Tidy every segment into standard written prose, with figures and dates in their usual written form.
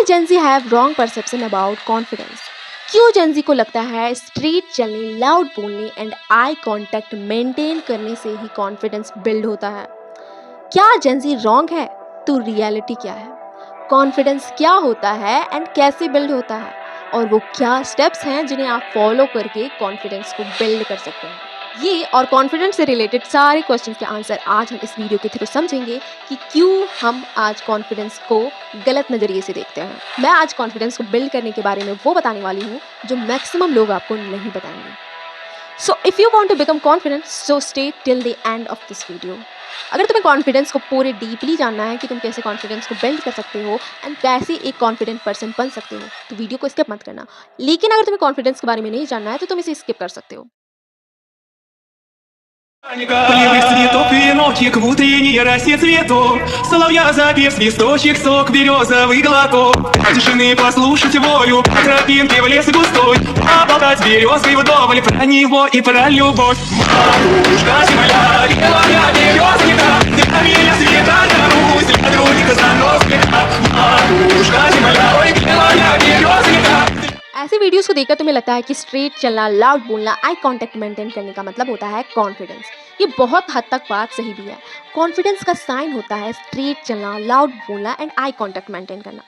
Y Gen Z have wrong perception about confidence. क्यों Gen Z को लगता है स्ट्रेट चलने, लाउड बोलने एंड आई कांटेक्ट मेंटेन करने से ही कॉन्फिडेंस बिल्ड होता है? क्या जेंजी रॉन्ग है? तो रियलिटी क्या है? कॉन्फिडेंस क्या होता है एंड कैसे बिल्ड होता है? और वो क्या स्टेप्स हैं जिन्हें आप फॉलो करके कॉन्फिडेंस को बिल्ड कर सकते हैं? ये और कॉन्फिडेंस से रिलेटेड सारे क्वेश्चंस के आंसर आज हम इस वीडियो के थ्रू समझेंगे कि क्यों हम आज कॉन्फिडेंस को गलत नज़रिए से देखते हैं। मैं आज कॉन्फिडेंस को बिल्ड करने के बारे में वो बताने वाली हूँ जो मैक्सिमम लोग आपको नहीं बताएंगे। So if you want to become confident, so stay till the end of this video. अगर तुम्हें कॉन्फिडेंस को पूरे डीपली जानना है कि तुम कैसे कॉन्फिडेंस को बिल्ड कर सकते हो एंड कैसे एक कॉन्फिडेंट पर्सन बन सकते हो, तो वीडियो को स्किप मत करना। लेकिन अगर तुम्हें कॉन्फिडेंस के बारे में नहीं जानना है तो तुम इसे स्किप कर सकते हो। Полевых цветов веночек в утренней росе цветов. Соловья запев свисточек, сок березовый глоток. Тишины послушать волю, по тропинке в лес густой. Поболтать с березкой вдоволь про него и про любовь. Матушка земля, белая березка, для меня света Русь, для других заносчика. Матушка земля, ой, белая березка. ऐसे वीडियोस को देखकर तुम्हें लगता है कि स्ट्रेट चलना, लाउड बोलना, आई कांटेक्ट मेंटेन करने का मतलब होता है कॉन्फिडेंस। ये बहुत हद तक बात सही भी है। कॉन्फिडेंस का साइन होता है स्ट्रेट चलना, लाउड बोलना एंड आई कांटेक्ट मेंटेन करना।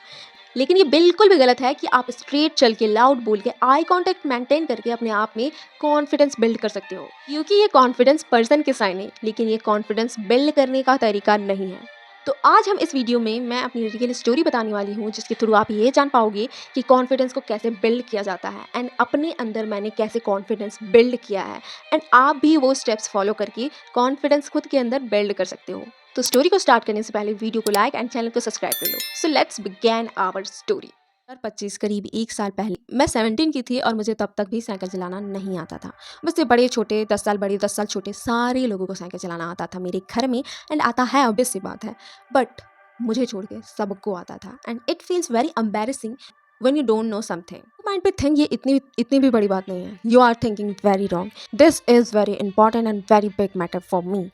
लेकिन ये बिल्कुल भी गलत है कि आप स्ट्रेट चल के, लाउड बोल के, आई कांटेक्ट मेंटेन करके अपने आप में कॉन्फिडेंस बिल्ड कर सकते हो, क्योंकि ये कॉन्फिडेंस पर्सन के साइन है, लेकिन ये कॉन्फिडेंस बिल्ड करने का तरीका नहीं है। तो आज हम इस वीडियो में मैं अपनी रियल स्टोरी बताने वाली हूँ जिसके थ्रू आप ये जान पाओगे कि कॉन्फिडेंस को कैसे बिल्ड किया जाता है एंड अपने अंदर मैंने कैसे कॉन्फिडेंस बिल्ड किया है एंड आप भी वो स्टेप्स फॉलो करके कॉन्फिडेंस खुद के अंदर बिल्ड कर सकते हो। तो स्टोरी को स्टार्ट करने से पहले वीडियो को लाइक एंड चैनल को सब्सक्राइब कर लो। So let's begin our story. 2025 करीब 1 साल पहले मैं 17 की थी और मुझे तब तक भी साइकिल चलाना नहीं आता था। मुझसे बड़े छोटे, 10 साल बड़े, 10 साल छोटे, सारे लोगों को साइकिल चलाना आता था मेरे घर में एंड आता है, ऑब्वियस सी बात है। बट मुझे छोड़ के सबको आता था and it feels very embarrassing when you don't know something. Mind पे थिंक ये इतनी भी बड़ी बात नहीं है। You are thinking very wrong. This is very important and very big matter for me.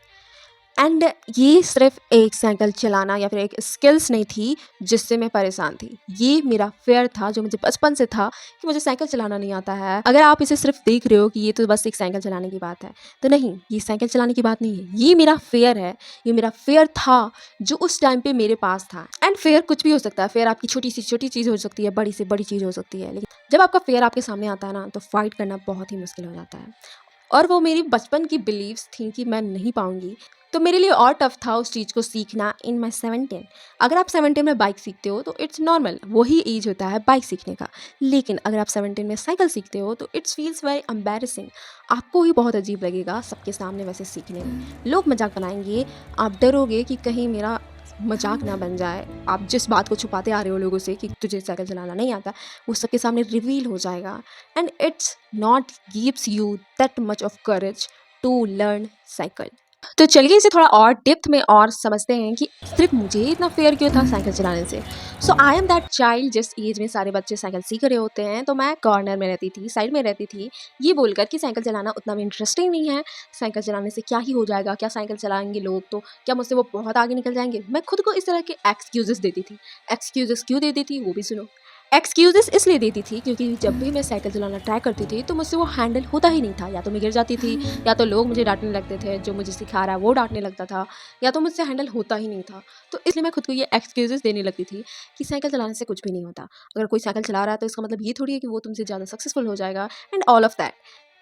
And ये सिर्फ एक साइकिल चलाना या फिर एक स्किल्स नहीं थी जिससे मैं परेशान थी। ये मेरा फेयर था जो मुझे बचपन से था कि मुझे साइकिल चलाना नहीं आता है। अगर आप इसे सिर्फ देख रहे हो कि ये तो बस एक साइकिल चलाने की बात है, तो नहीं, ये साइकिल चलाने की बात नहीं है। ये मेरा फेयर है, ये मेरा फेयर था जो उस टाइम पे मेरे पास था। एंड फेयर कुछ भी हो सकता है। फेयर आपकी छोटी सी छोटी चीज़ हो सकती है, बड़ी से बड़ी चीज़ हो सकती है। लेकिन जब आपका फेयर आपके सामने आता है ना, तो फाइट करना बहुत ही मुश्किल हो जाता है। और वो मेरी बचपन की बिलीव्स थी कि मैं नहीं पाऊंगी, तो मेरे लिए और टफ था उस चीज़ को सीखना इन माई 17। अगर आप 17 में बाइक सीखते हो तो इट्स नॉर्मल, वही एज होता है बाइक सीखने का। लेकिन अगर आप 17 में साइकिल सीखते हो तो इट्स फील्स वेरी एम्बैरेसिंग। आपको ही बहुत अजीब लगेगा सबके सामने वैसे सीखने में। लोग मजाक बनाएंगे, आप डरोगे कि कहीं मेरा मजाक ना बन जाए। आप जिस बात को छुपाते आ रहे हो लोगों से कि तुझे साइकिल चलाना नहीं आता, वो सबके सामने रिवील हो जाएगा and it's not gives you that much of courage to learn cycle. तो चलिए इसे थोड़ा और डेप्थ में और समझते हैं कि सिर्फ मुझे इतना फेयर क्यों था साइकिल चलाने से। सो आई एम दैट चाइल्ड जिस एज में सारे बच्चे साइकिल सीख रहे होते हैं, तो मैं कॉर्नर में रहती थी, साइड में रहती थी, ये बोलकर कि साइकिल चलाना उतना भी इंटरेस्टिंग नहीं है। साइकिल चलाने से क्या ही हो जाएगा, क्या साइकिल चलाएंगे लोग तो क्या मुझसे वो बहुत आगे निकल जाएंगे। मैं खुद को इस तरह के एक्सक्यूजेस देती थी। एक्सक्यूजेस क्यों देती थी वो भी सुनो। एक्सक्यूजेस इसलिए देती थी क्योंकि जब भी मैं साइकिल चलाना ट्राई करती थी तो मुझसे वो हैंडल होता ही नहीं था। या तो मैं गिर जाती थी, या तो लोग मुझे डांटने लगते थे, जो मुझे सिखा रहा है वो डांटने लगता था, या तो मुझसे हैंडल होता ही नहीं था। तो इसलिए मैं खुद को ये एक्सक्यूजेस देने लगती थी कि साइकिल चलाने से कुछ भी नहीं होता। अगर कोई साइकिल चला रहा है तो इसका मतलब ये थोड़ी है कि वो तुमसे ज़्यादा सक्सेसफुल हो जाएगा and all of that.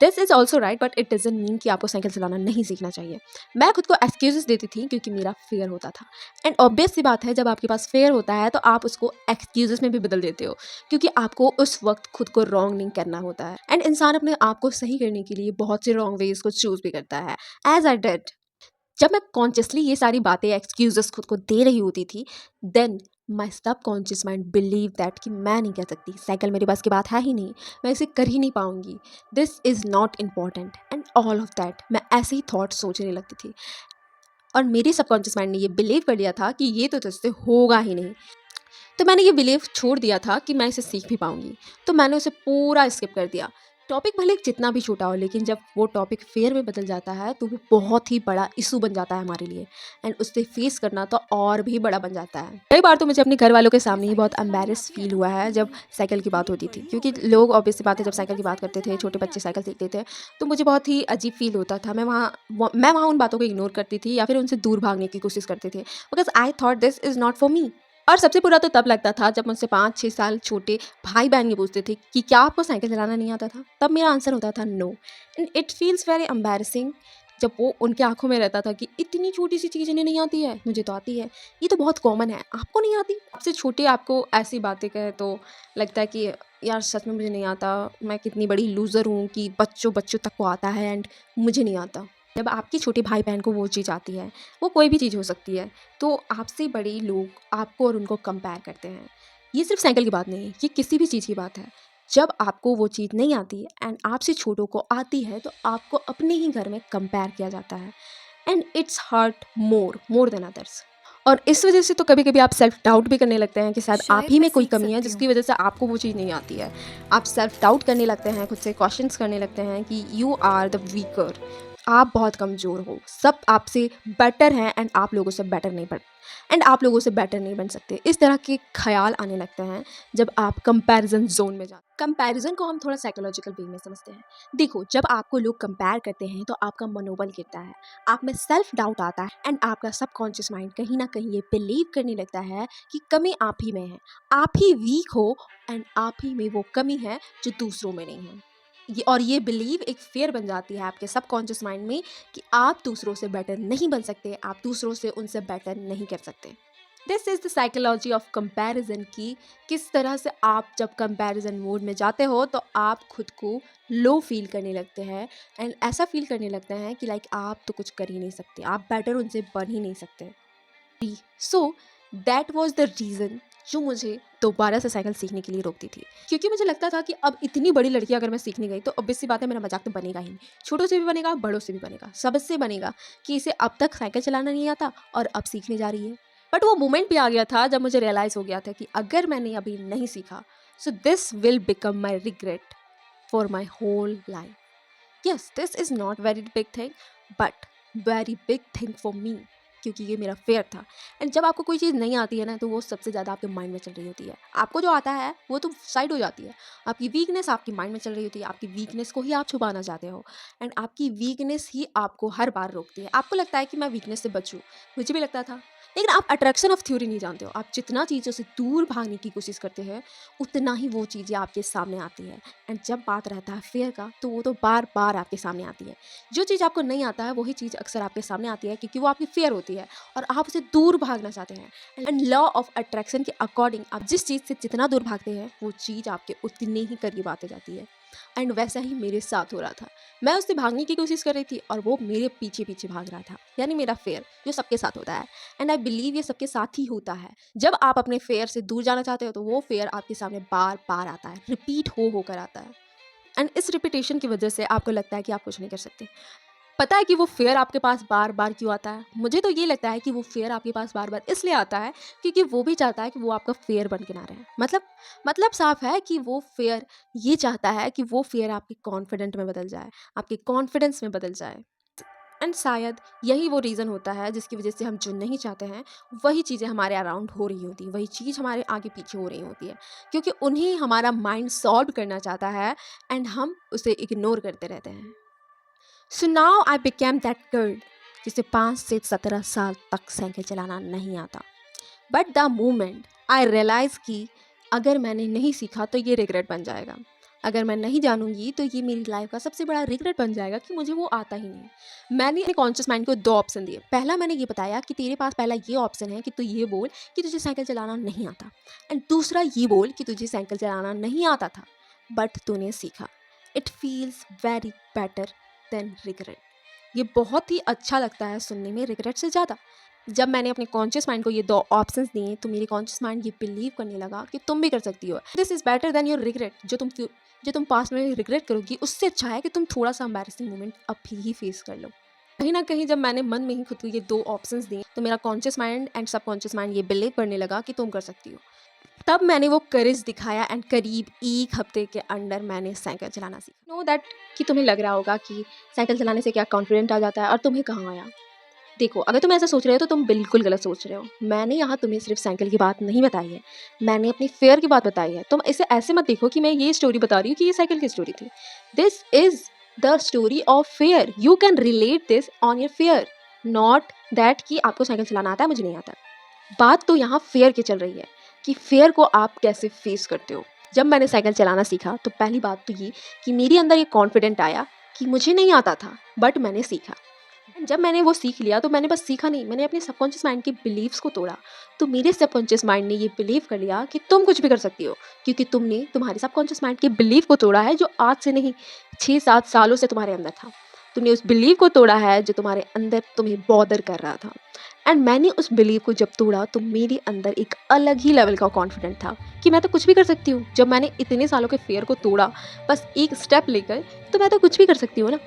This is also right, but it doesn't mean कि आपको साइकिल चलाना नहीं सीखना चाहिए। मैं खुद को एक्सक्यूजेस देती थी क्योंकि मेरा फेयर होता था। एंड ऑब्वियस सी बात है, जब आपके पास फेयर होता है तो आप उसको एक्सक्यूजेस में भी बदल देते हो, क्योंकि आपको उस वक्त खुद को रॉन्ग नहीं करना होता है। एंड इंसान अपने आप को सही करने के लिए बहुत से रॉन्ग वेज को चूज भी करता है, एज आई डिड। जब मैं कॉन्शियसली ये सारी बातें, एक्सक्यूजेस खुद को दे रही होती थी, देन माई सब कॉन्शियस माइंड बिलीव दैट कि मैं नहीं कर सकती, साइकिल मेरे पास की बात है ही नहीं, मैं इसे कर ही नहीं पाऊंगी, this is not important and all of that. मैं ऐसे ही थॉट सोचने लगती थी और मेरी सबकॉन्शियस माइंड ने ये बिलीव कर लिया था कि ये तो तुझसे होगा ही नहीं। तो मैंने ये बिलीव छोड़ दिया था कि मैं इसे सीख भी पाऊंगी, तो मैंने उसे पूरा स्किप कर दिया। टॉपिक भले जितना भी छोटा हो, लेकिन जब वो टॉपिक फेयर में बदल जाता है तो वो बहुत ही बड़ा इशू बन जाता है हमारे लिए, एंड उससे फेस करना तो और भी बड़ा बन जाता है। कई बार तो मुझे अपने घर वालों के सामने ही बहुत एम्बेरस फील हुआ है जब साइकिल की बात होती थी, क्योंकि लोग ऑब्वियस सी बात है जब साइकिल की बात करते थे, छोटे बच्चे साइकिल सीखते थे, तो मुझे बहुत ही अजीब फील होता था। मैं वहाँ उन बातों को इग्नोर करती थी या फिर उनसे दूर भागने की कोशिश करती थी, because I thought this is not for me. और सबसे बुरा तो तब लगता था जब मुझसे 5-6 साल छोटे भाई-बहन ये पूछते थे कि क्या आपको साइकिल चलाना नहीं आता था? तब मेरा आंसर होता था no, and it feels very embarrassing जब वो उनके आँखों में रहता था कि इतनी छोटी-सी चीज़ इन्हें नहीं आती है, मुझे तो आती है। ये तो बहुत कॉमन है, आपको नहीं आती? आपसे छोटे आपको ऐसी बातें कहें तो लगता है कि यार सच में मुझे नहीं आता, मैं कितनी बड़ी लूज़र हूँ कि बच्चों-बच्चों तक को आता है एंड मुझे नहीं आता। जब आपके छोटे भाई-बहन को वो चीज़ आती है, वो कोई भी चीज़ हो सकती है, तो आपसे बड़े लोग आपको और उनको कंपेयर करते हैं। ये सिर्फ साइकिल की बात नहीं है, ये किसी भी चीज़ की बात है। जब आपको वो चीज़ नहीं आती एंड आपसे छोटों को आती है, तो आपको अपने ही घर में कंपेयर किया जाता है, and it's hurt more than others. और इस वजह से तो कभी-कभी आप सेल्फ डाउट भी करने लगते हैं कि शायद आप शायद ही मैं में कोई सीख कमी है सकती हूँ। जिसकी वजह से आपको वो चीज़ नहीं आती है। आप सेल्फ डाउट करने लगते हैं, खुद से क्वेश्चंस करने लगते हैं कि यू आर द वीकर, आप बहुत कमज़ोर हो, सब आपसे बेटर हैं एंड आप लोगों से बेटर नहीं बन सकते। इस तरह के ख़्याल आने लगते हैं जब आप कंपैरिज़न ज़ोन में जाते हैं। कंपैरिज़न को हम थोड़ा साइकोलॉजिकल वे में समझते हैं। देखो, जब आपको लोग कंपेयर करते हैं तो आपका मनोबल गिरता है, आप में सेल्फ डाउट आता है एंड आपका सबकॉन्शियस माइंड कहीं न कहीं ये बिलीव करने लगता है कि कमी आप ही में है। आप ही वीक हो एंड आप ही में वो कमी है जो दूसरों में नहीं है। ये बिलीव एक फ़ियर बन जाती है आपके सबकॉन्शियस माइंड में कि आप दूसरों से बेटर नहीं बन सकते, आप दूसरों से उनसे बेटर नहीं कर सकते। This is the psychology of comparison की किस तरह से आप जब कंपैरिजन मोड में जाते हो तो आप खुद को लो फील करने लगते हैं एंड ऐसा फील करने लगते हैं कि लाइक आप तो कुछ कर ही नहीं सकते, आप बेटर उनसे बन ही नहीं सकते। So that was the reason जो मुझे दोबारा से साइकिल सीखने के लिए रोकती थी, क्योंकि मुझे लगता था कि अब इतनी बड़ी लड़की अगर मैं सीखने गई तो ऑब्वियस सी बात है मेरा मजाक तो बनेगा ही नहीं, छोटों से भी बनेगा, बड़ों से भी बनेगा, सबसे बनेगा कि इसे अब तक साइकिल चलाना नहीं आता और अब सीखने जा रही है। बट वो मोमेंट भी आ गया था जब मुझे रियलाइज़ हो गया था कि अगर मैंने अभी नहीं सीखा so this will become my regret for my whole life. Yes, this is not very big thing but very big thing for me, क्योंकि ये मेरा फेयर था। एंड जब आपको कोई चीज़ नहीं आती है ना तो वो सबसे ज़्यादा आपके माइंड में चल रही होती है। आपको जो आता है वो तो साइड हो जाती है, आपकी वीकनेस आपकी माइंड में चल रही होती है, आपकी वीकनेस को ही आप छुपाना चाहते हो एंड आपकी वीकनेस ही आपको हर बार रोकती है। आपको लगता है कि मैं वीकनेस से बचूँ, मुझे भी लगता था, लेकिन आप अट्रैक्शन ऑफ थ्योरी नहीं जानते हो। आप जितना चीज़ों से दूर भागने की कोशिश करते हैं उतना ही वो चीज़ें आपके सामने आती है, एंड जब बात रहता है फेयर का तो वो तो बार बार आपके सामने आती है। जो चीज़ आपको नहीं आता है वही चीज़ अक्सर आपके सामने आती है क्योंकि वो आपकी फेयर होती है और आप उसे दूर भागना चाहते हैं। एंड लॉ ऑफ अट्रैक्शन के अकॉर्डिंग आप जिस चीज़ से जितना दूर भागते हैं वो चीज़ आपके उतने ही करीब आते जाती है। एंड वैसा ही मेरे साथ हो रहा था। मैं उससे भागने की कोशिश कर रही थी और वो मेरे पीछे पीछे भाग रहा था, यानी मेरा फेयर जो सबके साथ होता है। एंड आई बिलीव ये सबके साथ ही होता है। जब आप अपने फेयर से दूर जाना चाहते हो तो वो फेयर आपके सामने बार बार आता है, रिपीट हो होकर आता है, एंड इस रिपीटेशन की वजह से आपको लगता है कि आप कुछ नहीं कर सकते। पता है कि वो फेयर आपके पास बार-बार क्यों आता है? मुझे तो ये लगता है कि वो फेयर आपके पास बार-बार इसलिए आता है क्योंकि वो भी चाहता है कि वो आपका फेयर बन के ना रहे। मतलब साफ है कि वो फेयर ये चाहता है कि वो फेयर आपके कॉन्फिडेंट में बदल जाए, आपके कॉन्फिडेंस में बदल जाए। एंड शायद यही वो रीज़न होता है जिसकी वजह से हम जो नहीं चाहते हैं, वही चीज़ें हमारे अराउंड हो रही होती हैं, वही चीज़ हमारे आगे-पीछे हो रही होती है। क्योंकि उन्हें हमारा माइंड सॉल्व करना चाहता है एंड हम उसे इग्नोर करते रहते हैं। So now I became that girl जिसे 5 से 17 साल तक साइकिल चलाना नहीं आता। But the moment I realize कि अगर मैंने नहीं सीखा तो ये रिग्रेट बन जाएगा, अगर मैं नहीं जानूंगी तो ये मेरी लाइफ का सबसे बड़ा रिग्रेट बन जाएगा कि मुझे वो आता ही नहीं। मैंने अपने कॉन्शियस माइंड को 2 ऑप्शन दिए। पहला मैंने ये बताया कि तेरे पास पहला ये ऑप्शन है कि तू ये बोल कि तुझे साइकिल चलाना नहीं आता, एंड दूसरा ये बोल कि तुझे साइकिल चलाना नहीं आता था बट तूने सीखा। It feels very better than regret. ये बहुत ही अच्छा लगता है सुनने में रिग्रेट से ज़्यादा। जब मैंने अपने कॉन्शियस माइंड को ये 2 ऑप्शंस दिए तो मेरे कॉन्शियस माइंड ये बिलीव करने लगा कि तुम भी कर सकती हो। This is better than your regret. जो तुम पास्ट में रिग्रेट करोगी उससे अच्छा है कि तुम थोड़ा सा एम्बैरेसिंग मोमेंट अभी ही फेस कर लो। कहीं ना कहीं जब मैंने मन में ही खुद को ये 2 ऑप्शंस दिए तो मेरा conscious mind and subconscious mind ये बिलीव करने लगा कि तुम कर सकती हो। तब मैंने वो करेज दिखाया एंड करीब 1 हफ्ते के अंदर मैंने साइकिल चलाना सीखा। नो दैट कि तुम्हें लग रहा होगा कि साइकिल चलाने से क्या कॉन्फिडेंट आ जाता है और तुम्हें कहाँ आया? देखो, अगर तुम ऐसा सोच रहे हो तो तुम बिल्कुल गलत सोच रहे हो। मैंने यहाँ तुम्हें सिर्फ साइकिल की बात नहीं बताई है, मैंने अपनी फ़ियर की बात बताई है। तुम इसे ऐसे मत देखो कि मैं ये स्टोरी बता रही हूँ कि ये साइकिल की स्टोरी थी। This is the story of fear. You can relate this on your fear, not that कि आपको साइकिल चलाना आता है, मुझे नहीं आता। बात तो यहाँ फ़ियर की चल रही है कि फ़ियर को आप कैसे फ़ेस करते हो। जब मैंने साइकिल चलाना सीखा तो पहली बात तो ये कि मेरे अंदर ये कॉन्फिडेंट आया कि मुझे नहीं आता था, बट मैंने सीखा। एंड जब मैंने वो सीख लिया तो मैंने बस सीखा नहीं, मैंने अपने सबकॉन्शियस माइंड के बिलीव्स को तोड़ा। तो मेरे सबकॉन्शियस माइंड ने ये बिलीव कर लिया कि तुम कुछ भी कर सकती हो, क्योंकि तुमने तुम्हारे सबकॉन्शियस माइंड के बिलीव को तोड़ा है जो आज से नहीं 6-7 सालों से तुम्हारे अंदर था। तुमने उस बिलीव को तोड़ा है जो तुम्हारे अंदर तुम्हें बॉदर कर रहा था। एंड मैंने उस बिलीव को जब तोड़ा तो मेरे अंदर एक अलग ही लेवल का कॉन्फिडेंट था कि मैं तो कुछ भी कर सकती हूँ। जब मैंने इतने सालों के फेयर को तोड़ा बस एक स्टेप लेकर, तो मैं तो कुछ भी कर सकती हूँ ना।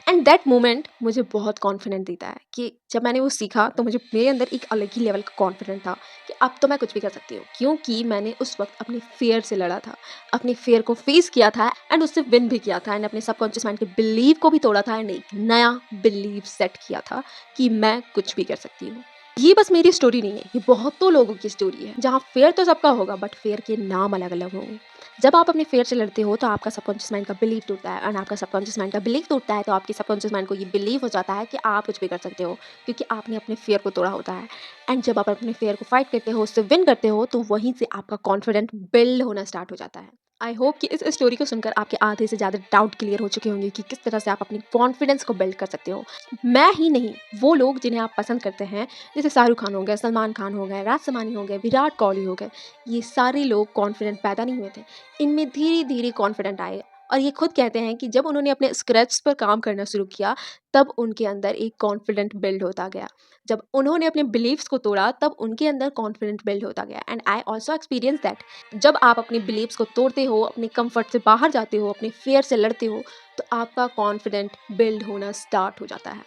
एंड दैट मोमेंट मुझे बहुत कॉन्फिडेंट देता है कि जब मैंने वो सीखा तो मुझे मेरे अंदर एक अलग ही लेवल का कॉन्फिडेंट था कि अब तो मैं कुछ भी कर सकती हूँ, क्योंकि मैंने उस वक्त अपने फेयर से लड़ा था, अपने फेयर को फेस किया था एंड उससे विन भी किया था एंड अपने सबकॉन्शियस माइंड के बिलीव को भी तोड़ा था एंड एक नया बिलीव सेट किया था कि मैं कुछ भी कर सकती हूँ। ये बस मेरी स्टोरी नहीं है, ये बहुतों लोगों की स्टोरी है जहाँ फेयर तो सबका होगा बट फेयर के नाम अलग अलग होंगे। जब आप अपने फेयर से लड़ते हो तो आपका सबकॉन्शियस माइंड का बिलीव टूटता है एंड आपका सबकॉन्शियस माइंड का बिलीव टूटता है तो आपके सबकॉन्शियस माइंड को ये बिलीव हो जाता है कि आप कुछ भी कर सकते हो, क्योंकि आपने अपने फेयर को तोड़ा होता है। एंड जब आप अपने फेयर को फाइट करते हो, उससे विन करते हो, तो वहीं से आपका कॉन्फिडेंट बिल्ड होना स्टार्ट हो जाता है। आई होप कि इस स्टोरी को सुनकर आपके आधे से ज़्यादा डाउट क्लियर हो चुके होंगे कि किस तरह से आप अपनी कॉन्फिडेंस को बिल्ड कर सकते हो। मैं ही नहीं, वो लोग जिन्हें आप पसंद करते हैं, जैसे शाहरुख खान हो गए, सलमान खान हो गए, राज समानी हो गए, विराट कोहली हो गए, ये सारे लोग कॉन्फिडेंट पैदा नहीं हुए थे, इनमें धीरे-धीरे कॉन्फिडेंट आए और ये खुद कहते हैं कि जब उन्होंने अपने स्क्रैच पर काम करना शुरू किया, तब उनके अंदर एक कॉन्फिडेंट बिल्ड होता गया। जब उन्होंने अपने बिलीव्स को तोड़ा, तब उनके अंदर कॉन्फिडेंट बिल्ड होता गया and I also experience that. जब आप अपने बिलीव्स को तोड़ते हो, अपने कम्फर्ट से बाहर जाते हो, अपने फ़ियर से लड़ते हो, तो आपका कॉन्फिडेंट बिल्ड होना स्टार्ट हो जाता है।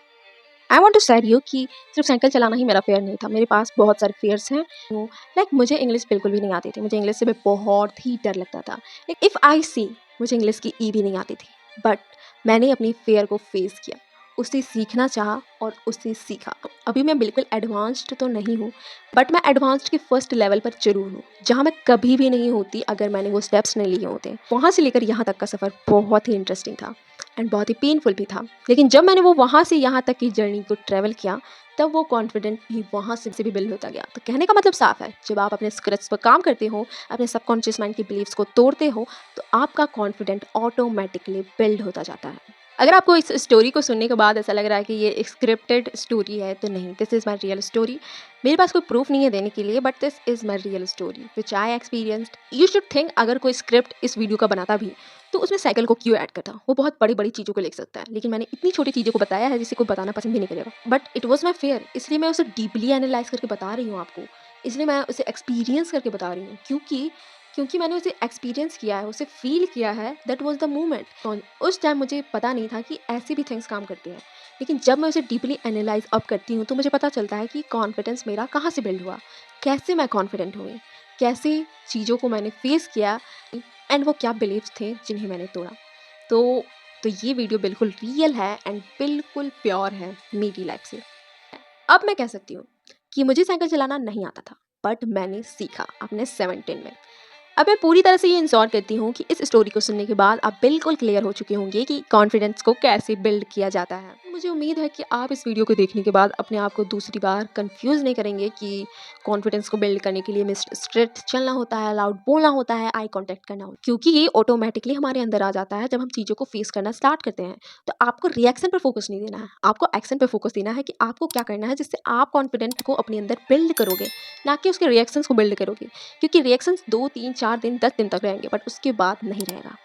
I want to share you कि सिर्फ साइकिल चलाना ही मेरा फ़ियर नहीं था, मेरे पास बहुत सारे फ़ियर्स हैं। वो लाइक मुझे इंग्लिश बिल्कुल भी नहीं आती थी, मुझे इंग्लिश से भी बहुत ही डर लगता था। लाइक इफ़ आई सी मुझे इंग्लिश की ई भी नहीं आती थी, बट मैंने अपनी फ़ियर को फ़ेस किया, उसे सीखना चाहा और उसे सीखा। अभी मैं बिल्कुल एडवांस्ड तो नहीं हूँ, बट मैं एडवांस्ड के फर्स्ट लेवल पर ज़रूर हूँ, जहाँ मैं कभी भी नहीं होती अगर मैंने वो स्टेप्स नहीं लिए होते। वहाँ से लेकर यहाँ तक का सफ़र बहुत ही इंटरेस्टिंग था एंड बहुत ही पेनफुल भी था। लेकिन जब मैंने वो वहाँ से यहाँ तक की जर्नी को ट्रैवल किया, तब वो कॉन्फिडेंट भी वहाँ से भी बिल्ड होता गया। तो कहने का मतलब साफ है, जब आप अपने स्क्रैच पर काम करते हो, अपने सबकॉन्शियस माइंड के बिलीव्स को तोड़ते हो, तो आपका कॉन्फिडेंट ऑटोमेटिकली बिल्ड होता जाता है। अगर आपको इस स्टोरी को सुनने के बाद ऐसा लग रहा है कि ये एक स्क्रिप्टेड स्टोरी है, तो नहीं, this is my real story. मेरे पास कोई प्रूफ नहीं है देने के लिए, but this is my real story which I experienced. You should think, अगर कोई स्क्रिप्ट इस वीडियो का बनाता भी तो उसमें साइकिल को क्यों ऐड करता? वो बहुत बड़ी-बड़ी चीज़ों को लिख सकता है, लेकिन मैंने इतनी छोटी चीज़ों को बताया है जिसे कोई बताना पसंद भी नहीं करेगा। But it was my fair, इसलिए मैं उसे डीपली एनालाइज़ करके बता रही हूँ आपको। इसलिए मैं उसे एक्सपीरियंस करके बता रही हूँ, क्योंकि क्योंकि मैंने उसे एक्सपीरियंस किया है, उसे फ़ील किया है, दैट वाज़ द मोमेंट। उस टाइम मुझे पता नहीं था कि ऐसे भी थिंग्स काम करते हैं। लेकिन जब मैं उसे डीपली एनालाइज़ अब करती हूँ, तो मुझे पता चलता है कि कॉन्फिडेंस मेरा कहाँ से बिल्ड हुआ, कैसे मैं कॉन्फिडेंट हुई, कैसे चीज़ों को मैंने फ़ेस किया एंड वो क्या बिलीव्स थे जिन्हें मैंने तोड़ा। तो तो ये वीडियो बिल्कुल रियल है एंड बिल्कुल प्योर है मेरी लाइफ से। अब मैं कह सकती हूँ कि मुझे साइकिल चलाना नहीं आता था, बट मैंने सीखा अपने 17 में। अब मैं पूरी तरह से ये इंश्योर करती हूँ कि इस स्टोरी को सुनने के बाद आप बिल्कुल क्लियर हो चुके होंगे कि कॉन्फिडेंस को कैसे बिल्ड किया जाता है। मुझे उम्मीद है कि आप इस वीडियो को देखने के बाद अपने आप को दूसरी बार कंफ्यूज नहीं करेंगे कि कॉन्फिडेंस को बिल्ड करने के लिए हमें स्ट्रेट चलना होता है, लाउड बोलना होता है, आई कॉन्टैक्ट करना होता है, क्योंकि ये ऑटोमेटिकली हमारे अंदर आ जाता है जब हम चीज़ों को फेस करना स्टार्ट करते हैं। तो आपको रिएक्शन पर फोकस नहीं देना है, आपको एक्शन पर फोकस देना है कि आपको क्या करना है जिससे आप कॉन्फिडेंट को अपने अंदर बिल्ड करोगे, ना कि उसके रिएक्शंस को बिल्ड करोगे। क्योंकि रिएक्शंस 2, 3, 4 दिन, 10 दिन तक रहेंगे, बट उसके बाद नहीं रहेगा।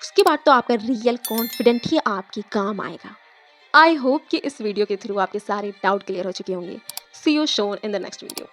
उसके बाद तो आपका रियल कॉन्फिडेंट ही आपके काम आएगा। आई होप कि इस वीडियो के थ्रू आपके सारे डाउट क्लियर हो चुके होंगे। See you soon in the next video.